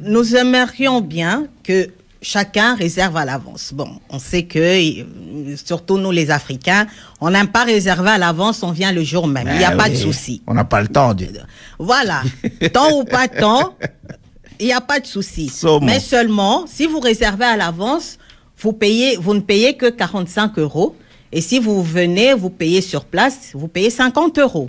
nous aimerions bien que chacun réserve à l'avance. Bon, on sait que, surtout nous les Africains, on n'aime pas réserver à l'avance, on vient le jour même. Il n'y a pas de souci. On n'a pas le temps. Voilà. Temps ou pas temps, il n'y a pas de souci. Mais seulement, si vous réservez à l'avance, vous ne payez que 45 €. Et si vous venez, vous payez sur place, vous payez 50 €.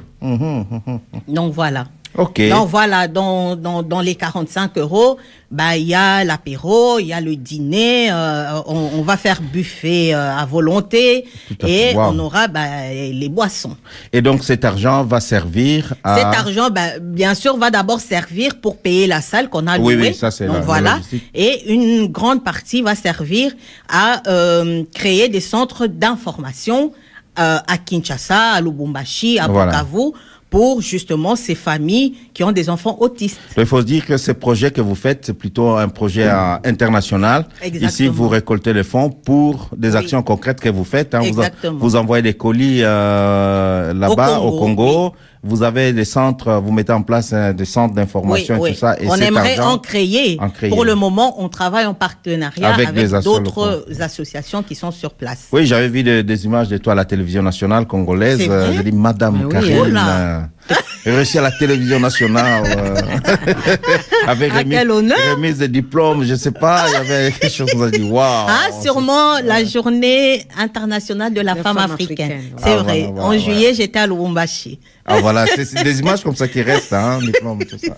Donc voilà. Ok. Donc voilà, dans les 45 €, il y a l'apéro, il y a le dîner, on va faire buffet à volonté et on aura les boissons. Et donc cet argent va servir à... Cet argent, bien sûr, va d'abord servir pour payer la salle qu'on a louée. Oui, ça c'est donc voilà. Et une grande partie va servir à créer des centres d'information à Kinshasa, à Lubumbashi, à Bukavu, pour justement ces familles qui ont des enfants autistes. Il faut se dire que ce projet que vous faites, c'est plutôt un projet international. Exactement. Ici, vous récoltez les fonds pour des actions concrètes que vous faites. Hein. Vous envoyez des colis là-bas au Congo. Oui. Vous avez des centres, vous mettez en place des centres d'information et tout ça. Et on aimerait en créer. Pour le moment, on travaille en partenariat avec d'autres associations qui sont sur place. Oui, j'avais vu des images de toi à la télévision nationale congolaise. J'ai dit, Madame Karine, réussi à la télévision nationale avec remise de diplômes, je sais pas, il y avait quelque chose qu'on a dit, waouh. Ah, sûrement la journée internationale de la femme africaine. C'est vrai. Voilà, en juillet, j'étais à Lubumbashi. Ah voilà, c'est des images comme ça qui restent, hein, diplôme, tout ça.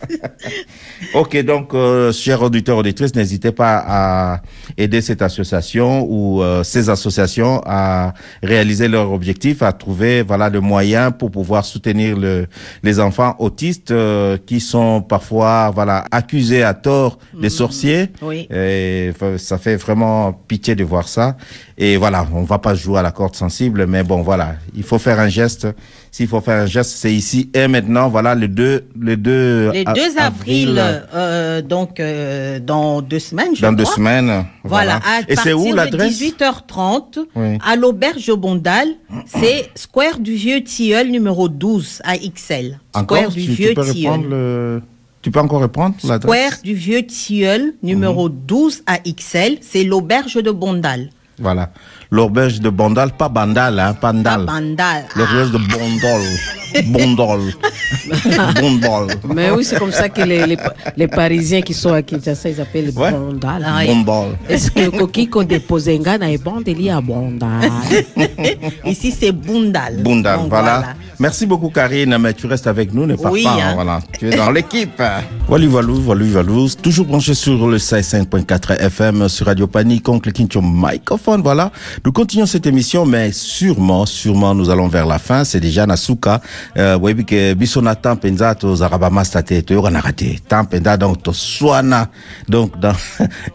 Ok, donc, chers auditeurs, auditrices, n'hésitez pas à aider cette association ou ces associations à réaliser leur objectif, à trouver, voilà, le moyen pour pouvoir soutenir les enfants autistes qui sont parfois, voilà, accusés à tort des sorciers. Oui. Et ça fait vraiment pitié de voir ça. Et voilà, on va pas jouer à la corde sensible, mais bon, voilà, il faut faire un geste. S'il faut faire un geste, c'est ici et maintenant. Voilà, le 2 avril, donc dans 2 semaines, je crois. Dans 2 semaines. Voilà. Et c'est où l'adresse? 18h30 à l'auberge Bondal. C'est Square du Vieux Tilleul, numéro 12 à XL. Square du Vieux Tilleul. Tu peux encore répondre l'adresse? Square du Vieux Tilleul, numéro 12 à XL. C'est l'auberge de Bondal. Voilà. L'auberge de Bondal, pas Bandal, hein, Pandal. Pas Bandal. L'auberge de Bondol. Bondol. Mais oui, c'est comme ça que les Parisiens qui sont à Kinshasa, ils appellent Bondal. Bondol. Est-ce que Koki qu'on dépose un gars et Bondel, il y a Bondal. Ici, c'est Bondal. Bondal, voilà. Merci beaucoup, Karine, mais tu restes avec nous, ne pars pas. Hein. Voilà. Tu es dans l'équipe. Voilà. Toujours branché sur le 5.4 FM sur Radio Panique, Oncle Kincho Microphone. Voilà. Nous continuons cette émission, mais sûrement, nous allons vers la fin. C'est déjà Nasuka. Oui, que Bisona Tampenza, to Zarabama State, to Yoranarate. Tampenza, donc, to Swana. Donc,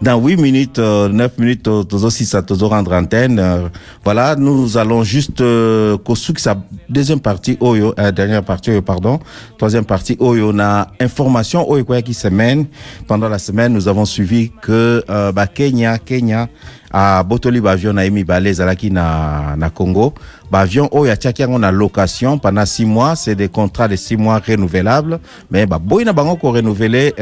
dans 8 minutes, 9 minutes, to aussi ça, to rendre antenne. Voilà. Nous allons juste, Kosuk, sa deuxième partie, dernière partie, pardon. Troisième partie, on a information, quoi qui semaine. Pendant la semaine, nous avons suivi que, Kenya, à Botoli avion na emi balé zalaki na Congo avion oyo atiaki yango na location pendant 6 mois, c'est des contrats de 6 mois renouvelables, mais boy na bango ko renouveler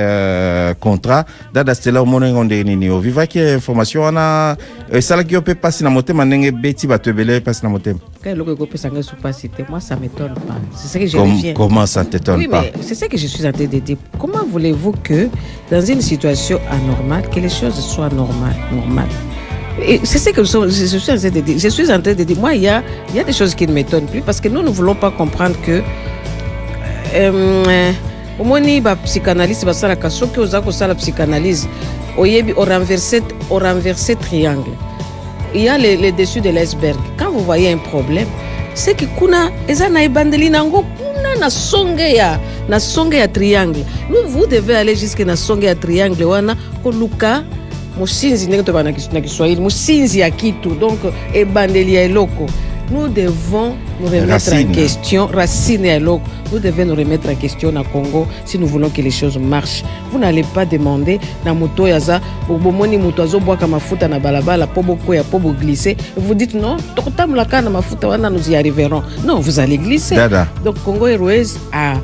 contrat dada stela mona ngonde nini o vivaki information wana salaki yo pe passer na motema ndenge beti batebele passer na motema quel logo ko pesa ngasu passer moi ça m'étonne pas, c'est ça que je reviens. Comment ça t'étonne pas? Oui, mais c'est ça que je suis en train de dire. Comment voulez-vous que dans une situation anormale que les choses soient normales? Et c'est ce que je suis en train de dire. Je suis en train de dire, moi, il y a des choses qui ne m'étonnent plus parce que nous ne voulons pas comprendre que au moins, il y a psychanalyste, la psychanalyse, au renversé triangle. Il y a les dessus de l'iceberg. Quand vous voyez un problème, c'est que kuna ezana ibandeli nango kuna na songe ya triangle. Vous devez aller jusqu'à na songe ya triangle wana koluka musinzi ndenge to bana na Kiswahili musinzi ya kitu, donc ebandeli ya eloko. Nous devons nous remettre en question, racine et eloko. Nous devons nous remettre en question na Congo si nous voulons que les choses marchent. Vous n'allez pas demander na moto yaza bomoni moto azo boaka mafuta na balabala po boko ya po glisser. Vous dites non, tokotamla kana mafuta wana nous y arriverons. Non, vous allez glisser. Dada. Donc Congo Airways a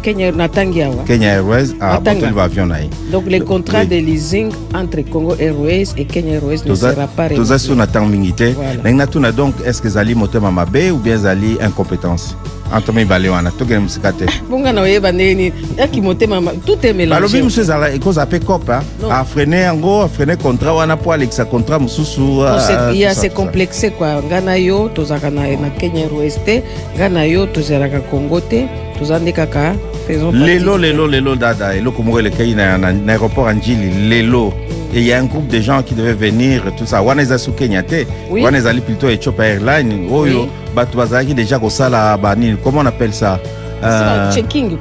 Kenya Airways a avion. Donc les contrats de leasing entre Congo Airways et Kenya Airways ne sera pas renouvelé. Voilà. Donc est-ce que Zali motema mabe ou bien Zali incompétence? Antomi Balewana, tout est musicate. Tout est mélangé. Alors, monsieur Zala, et cause après COP, a freiné en gros, a freiné contrat, on a pour Alexa contrat, Moussou. Il y a ces complexes, quoi. Ganayo, Tozakana, na Kenya Airways, Ganayo, Tozaraka Congo, Tozandekaka, faisons Lelo, dada, et le Komoro, le Kenya, un aéroport Anjili, Lelo. Et il y a un groupe de gens qui devaient venir, tout ça. Waneza sou Kenyate, Waneza ali plutôt Ethiopia Airlines, Oyo, Batouazaki déjà Kosala Bani, comment on appelle ça? Checking.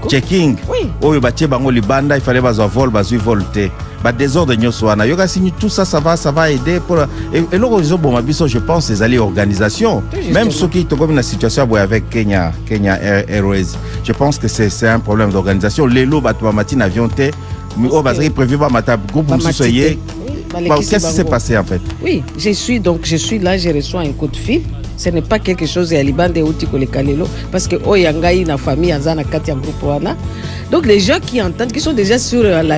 Oui. Oyo batie bango libanda, il fallait bazo vol, bazo volte. désordre nyoswana yoka signé tout ça ça va aider pour et l'organisation bon mabiso je pense les alliés organisation même ceux qui sont comme une situation avec Kenya Airways je pense que c'est un problème d'organisation les lots batouamati avion té mais au basé prévu pas matin groupe soyez qu'est-ce qui s'est passé en fait? Oui, je suis là, je reçois un coup de fil. Ce n'est pas quelque chose à Libande ou Tikole Kalelo parce que oh yangai na famille azana kati ya groupe wana. Donc les gens qui entendent qui sont déjà sur la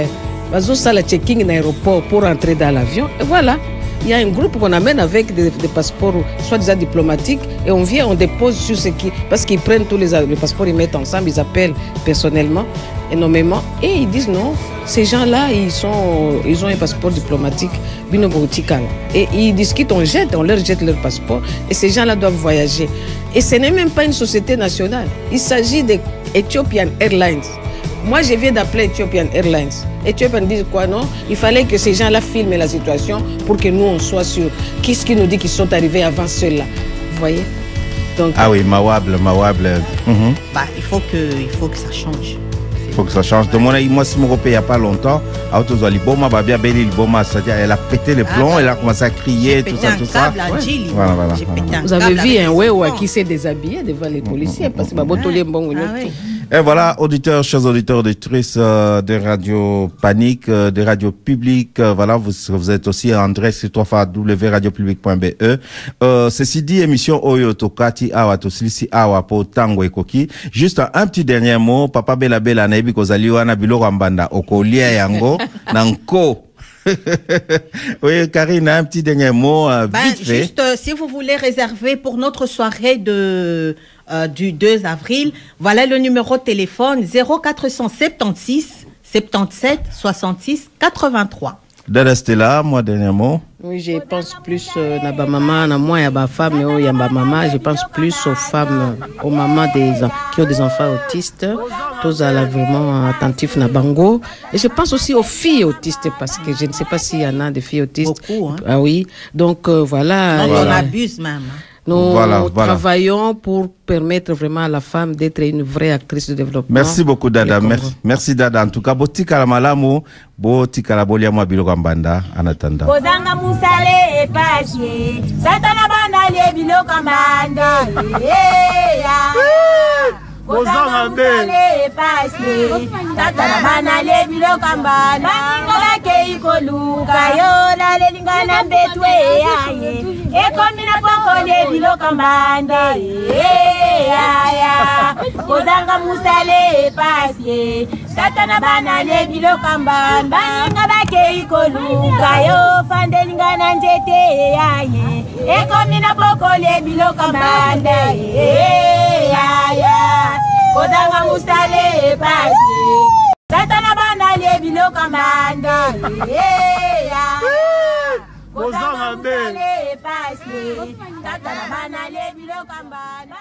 bazo sala checking na aéroport pour entrer dans l'avion et voilà. Il y a un groupe qu'on amène avec des passeports soi-disant diplomatiques et on vient, on dépose sur ce qui... Parce qu'ils prennent tous les passeports, ils mettent ensemble, ils appellent personnellement et nommément et ils disent non, ces gens-là, ils ont un passeport diplomatique, et ils discutent, on leur jette leur passeport et ces gens-là doivent voyager. Et ce n'est même pas une société nationale, il s'agit d'Ethiopian Airlines. Moi, je viens d'appeler Ethiopian Airlines. Ethiopian dit quoi, non? Il fallait que ces gens-là filment la situation pour que nous, on soit sûrs. Qu'est-ce qui nous dit qu'ils sont arrivés avant ceux-là? Vous voyez? Donc, ah oui, mawable. Il faut que ça change. Il faut que ça change. De moi, si mon repère il n'y a pas longtemps, elle a pété les plombs, elle a commencé à crier, tout ça. Voilà. Vous avez vu un Wewa qui s'est déshabillé devant les policiers parce que et voilà, auditeurs, chers auditeurs, auditrices de Radio Panique, de Radio Publique, voilà, vous êtes aussi en direct sur www.radiopublique.be. Ceci dit, émission Oyo Tokati Awa Tosilisi Awa Po Tango Ekoki. Juste un petit dernier mot, Papa Bela Bela Naibi Kozali Wana Bilo Rambanda Okolia Yango Nanko. Oui, Karine, un petit dernier mot, vite fait. Juste, si vous voulez réserver pour notre soirée du 2 avril, voilà le numéro de téléphone 0476 77 66 83. Dada Stella, moi, dernier mot. Oui, je pense plus à ma maman, à moi, à ma femme, et à ma maman. Je pense plus aux femmes, aux mamans qui ont des enfants autistes. Tous à la vraiment attentifs na bango. Et je pense aussi aux filles autistes parce que je ne sais pas s'il y en a des filles autistes. Beaucoup, hein. Ah oui. Donc voilà. Donc on abuse même. Nous travaillons pour permettre vraiment à la femme d'être une vraie actrice de développement. Merci beaucoup, Dada. Merci, Dada. En tout cas, botika la malamu, botika la bolia mwa biloko mbanda, en attendant. Kozanga musale e pasie, satana bana le biloko mbanda. Kozanga musale e pasie, satana bana le biloko mbanda. Ngola ke ikoluka yo la le lingana betwe aye. Ekomina poko le biloko mbanda. Kozanga musale e pasie, satana bana le biloko mbanda. Ngabake ikoluka yo fandelinga na nzete aye. Ekomina poko le biloko mbanda. Kozanga musale e pasie, satana bana le biloko mbanda. Kozanga musale e pasie, satana bana le biloko mbanda.